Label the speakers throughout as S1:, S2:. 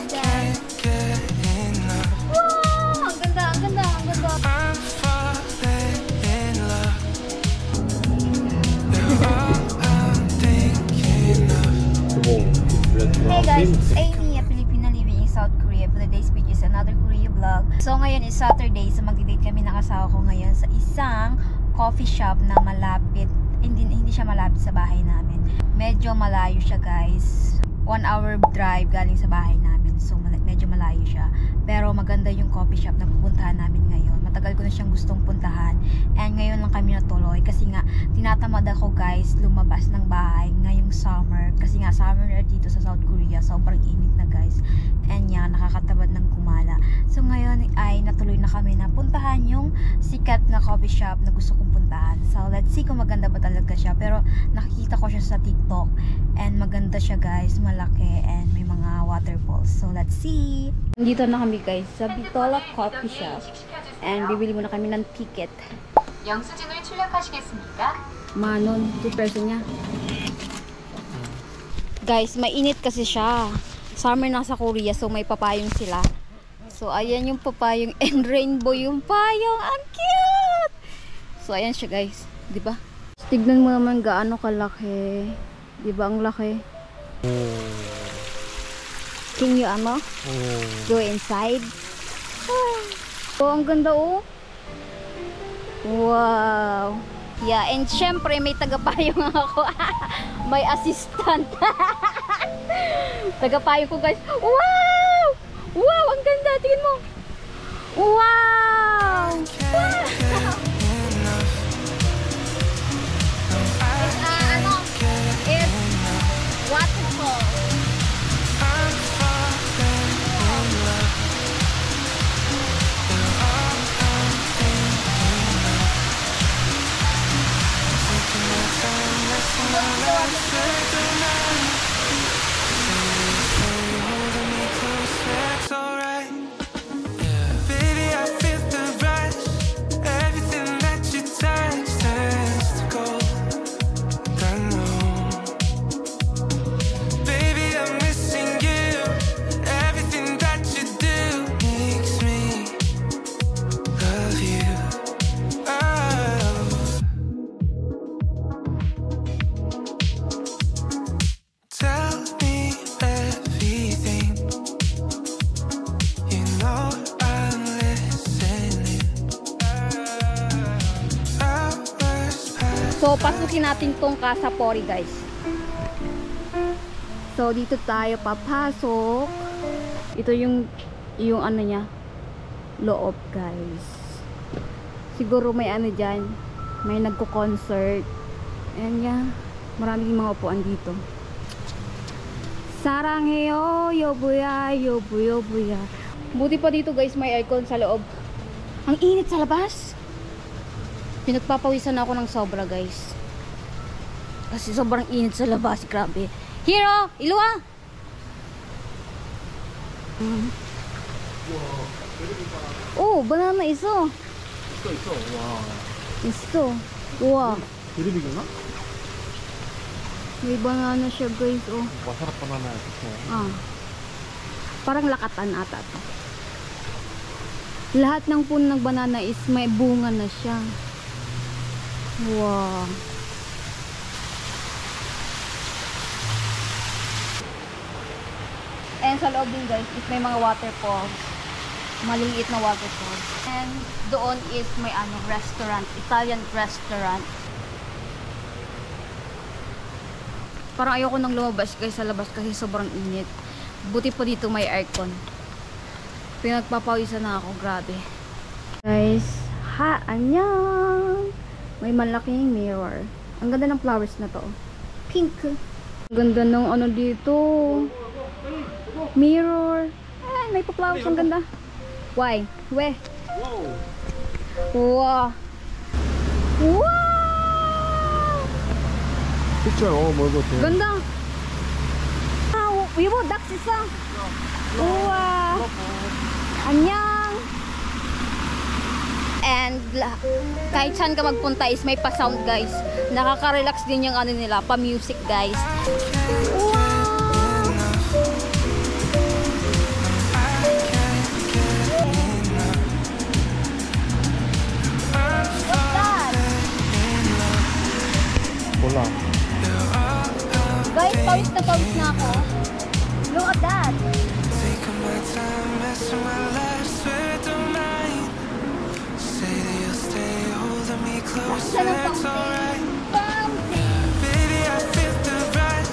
S1: can't get enough.
S2: Wow! Ang ganda, ang ganda, ang ganda.
S1: I'm falling in love. You're all I'm thinking of.
S2: Hey guys, it's Amy, a Filipina living in South Korea. For today's video is another Korea vlog. So ngayon is Saturday, so magdi-date kami ng asawa ko ngayon sa isang coffee shop na malapit, hindi siya malapit sa bahay namin. Medyo malayo siya guys. 1 hour drive galing sa bahay namin. So medyo malayo siya. Pero maganda yung coffee shop na pupuntahan namin ngayon. Matagal ko na siyang gustong puntahan. And ngayon lang kami natuloy. Kasi nga, tinatamad ako guys lumabas ng bahay ngayong summer. Kasi nga, summer na dito sa South Korea. Sobrang init na guys. And yan, nakakatamad ng gumala. So ngayon ay natuloy na kami na puntahan yung sikat na coffee shop na gusto kong puntahan. So let's see kung maganda ba talaga siya. Pero nakikita ko siya sa TikTok. And maganda siya guys. Malaki. And may mga waterfalls. So let's see. Dito na kami guys sa Bitola Coffee Shop. And bibili muna kami ng ticket.
S3: 영수증을 출력하시겠습니까?
S2: Manon, 2 peso niya. Guys, mainit kasi siya. Summer na sa Korea, so may papayong sila. So ayan yung papayong and rainbow yung payong. Ang cute! So ayan siya guys, 'di ba? Tignan mo naman gaano kalaki. 'Di ba ang laki? Can you go inside? Oh, ang ganda oh. Wow. Yeah, and syempre may tagapayong ako. May assistant. Tagapayong ko guys. Wow! Wow, ang ganda. Tingin mo. Wow! It's waterfall. So, pasukin natin tong Casa Pori, guys. So, dito tayo papasok. Ito yung ano niya, loob, guys. Siguro may ano dyan, may nagko-concert. And yan, maraming mga upuan dito. Sarangheyo, yobuya, yobuya. Buti pa dito, guys, may aircon sa loob. Ang init sa labas. Pinagpapawisan ako ng sobra guys. Kasi sobrang init sa labas. Grabe. Hero! Iluwa! Oh, banana iso.
S4: Iso. Wow.
S2: Iso. Wow.
S4: Diribigyan na?
S2: May banana siya guys. Oh.
S4: Masarap banana ito.
S2: Parang lakatan ata to. Lahat ng puno ng banana is may bunga na siya. Wow. And sa loob din guys is may mga waterfalls. Maliit na waterfalls. And doon is may restaurant, Italian restaurant. Parang ayoko nang lumabas guys sa labas kasi sobrang init. Buti pa dito may aircon. Pinagpapawisan na ako, grabe. Guys, annyeong! May malaking mirror. Ang ganda ng flowers na to. Pink. Ang ganda ng ano dito. Mirror. Ay, may pa-flowers. Ang ganda. Why? We. Wow. Wow!
S4: Picture, 멀고
S2: ganda. 위보 닭 있어. 우와. 안녕. And kahit saan ka magpunta is may pa-sound guys. Nakaka-relax din yung ano nila, pa-music guys. Wow!
S4: 몰라.
S2: Guys, pawis na ako. Look at that.
S1: Taking my time, messing my life, swear I don't mind. Say that you'll stay holding me closer,
S2: Saan ang
S1: it's alright.
S2: fountain?
S1: Baby, I feel the rush.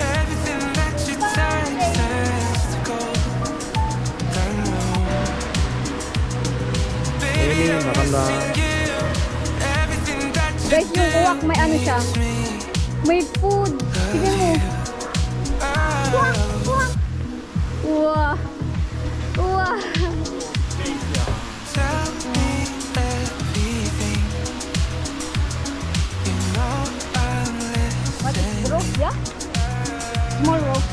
S1: Everything that you touch turns to gold. I know. Baby, I'm missing you. Everything that you
S2: Guys, yung uwak may ano siya. May food. Tignan mo. Uwak! Uwak! Uwak! Uwak!
S1: tell me everything. You know I'm
S2: What is
S1: listening.
S2: rope, yeah? Small rope.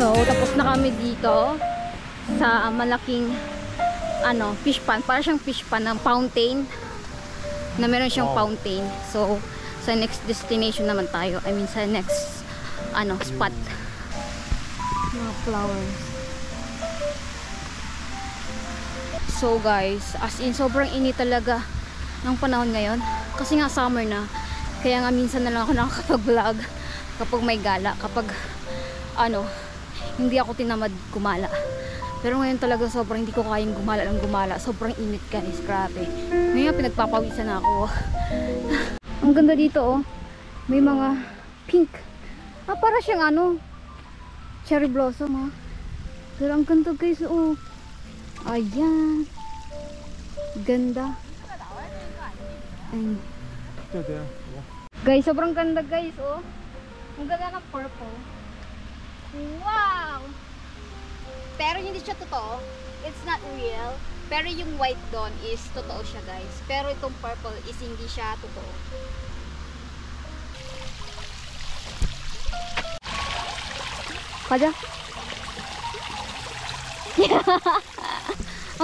S2: So, tapos na kami dito sa malaking fish pond. Para siyang fish pond ng fountain. Na meron siyang fountain. So, sa next destination naman tayo. I mean, sa next spot. Mga flowers. So, guys, as in, sobrang init talaga ng panahon ngayon. Kasi nga summer na. Kaya nga minsan na lang ako nakakapag-vlog kapag may gala. Kapag, hindi ako tinamad gumala. Pero ngayon talaga sobrang hindi ko kayang gumala ng gumala. Sobrang init, guys. Grabe. Ngayon pinagpapawisan na ako. Ang ganda dito, oh. May mga pink. Para siyang cherry blossom, oh. Pero ang ganda, guys, oh. Ayan. Ganda. Ay. Guys, sobrang ganda, guys, oh. Ang ganda ng purple. Wow! Pero hindi siya totoo. It's not real. Pero yung white doon is totoo siya, guys. Pero itong purple is hindi siya totoo. Kada?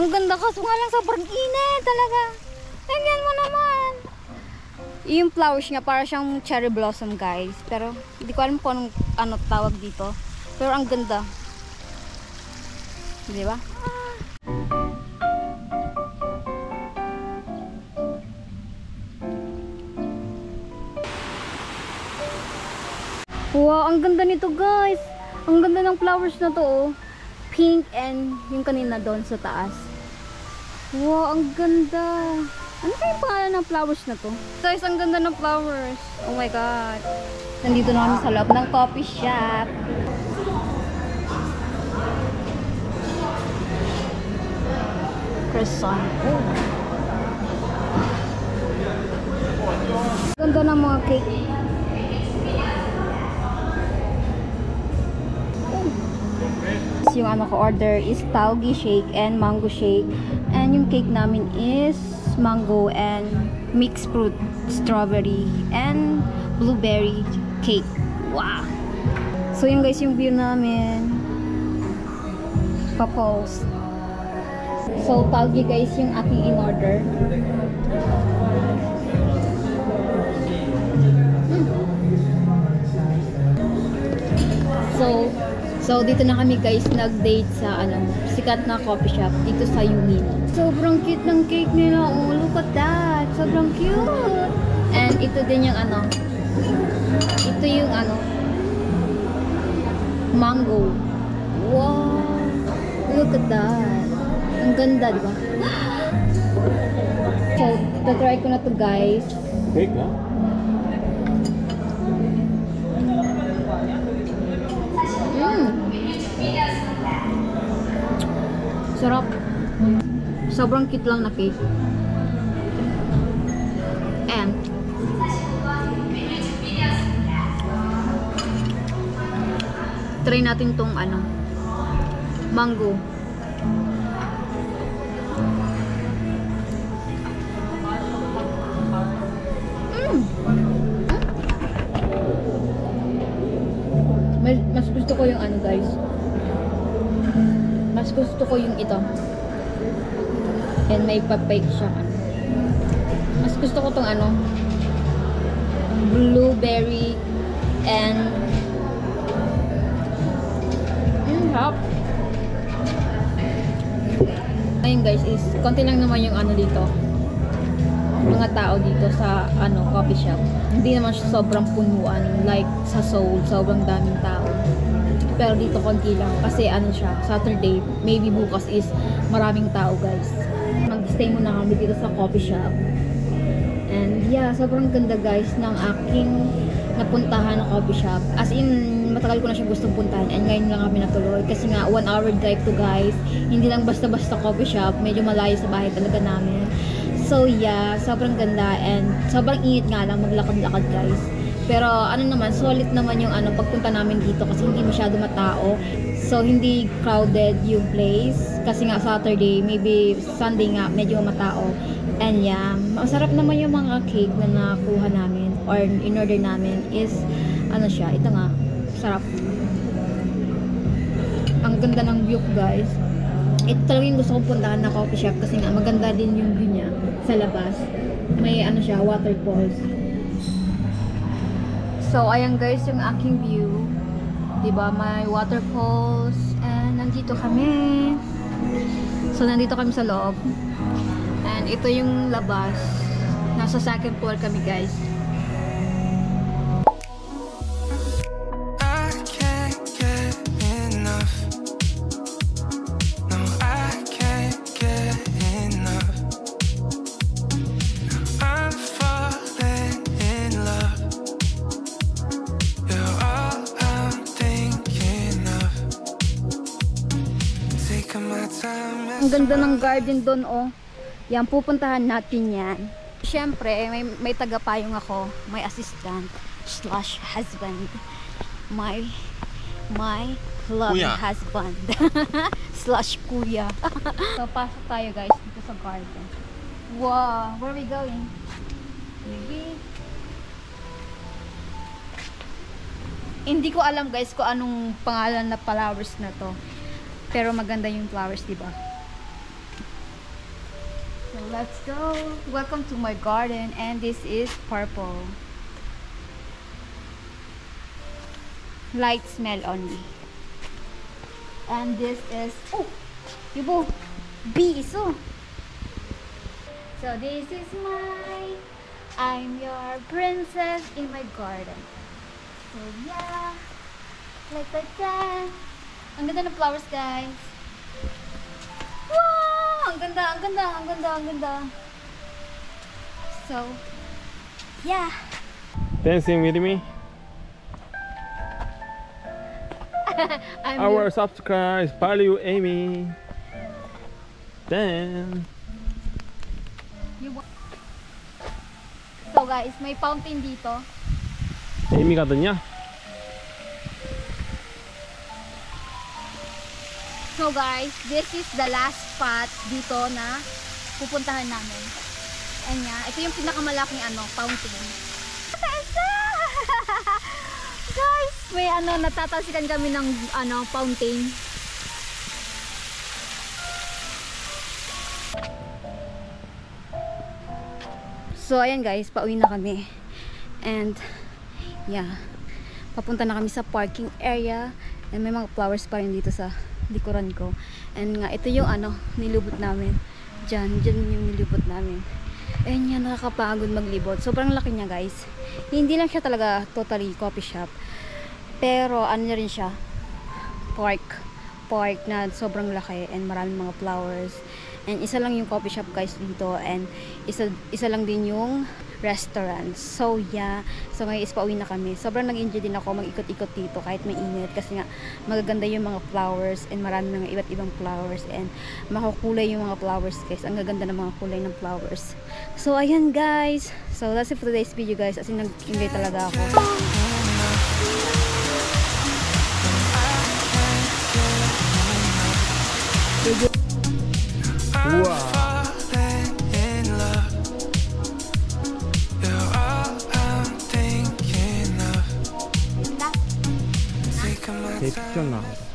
S2: Ang ganda, kaso nga lang sobrang init talaga. Tingnan mo naman. Yung flowers niya para siyang cherry blossom, guys. Pero hindi ko alam kung anong tawag dito. Pero ang ganda. Di ba? Wow, ang ganda nito, guys. Ang ganda ng flowers na to, oh. Pink and yung kanina doon sa taas. Wow, ang ganda. Ano kayong pangalan ng flowers na to? Guys, ang ganda ng flowers. Oh my God. Nandito na kami sa loob ng coffee shop. Croissant. Oh. Ganda ng mga cake. Yung ko order is tauge shake and mango shake. And yung cake namin is mango and mixed fruit, strawberry and blueberry cake. Wow! So yun, guys, yung view namin. Pa-post. So tauge, guys, yung aking in-order. So dito na kami, guys, nag-date sa sikat na coffee shop dito sa Yumin. Sobrang cute ng cake nila. Oh, look at that. Sobrang cute. And ito din yung ito yung mango. Wow. Look at that. Ang ganda, di ba? So, tatry ko na to, guys.
S4: Cake, ha?
S2: Sarap. Sobrang cute lang na cake. And try natin tong mango. Mas gusto ko yung ano guys. Mas gusto ko yung ito. And may pa-fake siya. Mas gusto ko tong ano. Blueberry and hop. Ayun guys is konti lang naman yung ano dito. Mga tao dito sa ano coffee shop. Hindi naman siya sobrang punuan like sa Seoul, sobrang daming tao. Pero dito konti lang kasi ano siya, Saturday, maybe bukas is maraming tao guys. Mag-stay muna kami dito sa coffee shop. And yeah, sobrang ganda guys ng aking napuntahan na coffee shop. As in, matagal ko na siya gustong puntahan and ngayon lang kami natuloy. Kasi nga, 1 hour drive to guys. Hindi lang basta-basta coffee shop. Medyo malayo sa bahay talaga namin. So yeah, sobrang ganda and sobrang init nga lang maglakad-lakad guys. Pero ano naman, solid naman yung ano, pagpunta namin dito kasi hindi masyado matao. So hindi crowded yung place. Kasi nga Saturday, maybe Sunday nga, medyo matao. And yeah, masarap naman yung mga cake na nakuha namin or in-order namin is, ano siya, ito nga, sarap. Ang ganda ng view guys. Ito talaga yung gusto kong puntahan na coffee shop kasi nga maganda din yung view niya sa labas. May ano siya, waterfalls. So, ayan guys yung aking view. Diba, may waterfalls and nandito kami. So, nandito kami sa loob. And ito yung labas. Nasa second floor kami guys.
S1: I can't get enough. No, I can't get enough. I'm falling in love. You're all I'm thinking of. Taking my time.
S2: Ang ganda ng garden doon oh. Yan, pupuntahan natin yan. Siyempre, may tagapayong ako. May assistant slash husband. My loving husband. Slash kuya. So, pasok tayo guys dito sa garden. Wow, where are we going? Maybe. Hindi ko alam guys kung anong pangalan na flowers na to. Pero maganda yung flowers, diba? So let's go. Welcome to my garden and this is purple. Light smell only. And this is yubo bees. So this is I'm your princess in my garden. So yeah, like that. Ang ganda ng flowers guys. Wow! Ang ganda, ang ganda, ang ganda, ang ganda. So, yeah.
S4: Dancing with me. Our subscribers value Amy. Then.
S2: So guys, may fountain dito.
S4: Amy가 듣냐?
S2: So guys, this is the last spot dito na pupuntahan namin. And yeah, ito yung pinakamalaking fountain. Guys, may natatalsikan kami ng fountain. So ayan guys, pauwi na kami. And yeah, papunta na kami sa parking area. And may mga flowers pa rin dito sa likuran ko. And nga, ito yung nilubot namin. Diyan yung nilubot namin. Ayan yan, nakakapagod maglibot. Sobrang laki niya guys. Hindi lang siya talaga totally coffee shop. Pero ano rin siya, park na sobrang laki and maraming mga flowers. And isa lang yung coffee shop guys dito. And isa lang din yung restaurant. So yeah, so ngayon is pauwi na kami. Sobrang nag-enjoy din ako mag-ikot-ikot dito kahit may init kasi nga magaganda yung mga flowers and marami mga iba't ibang flowers and makukulay yung mga flowers guys. Ang gaganda ng mga kulay ng flowers. So ayan guys, so that's it for today's video guys. As in nag-enjoy talaga ako.
S4: Wow.
S1: Come on.
S4: 제 픽션 나온다.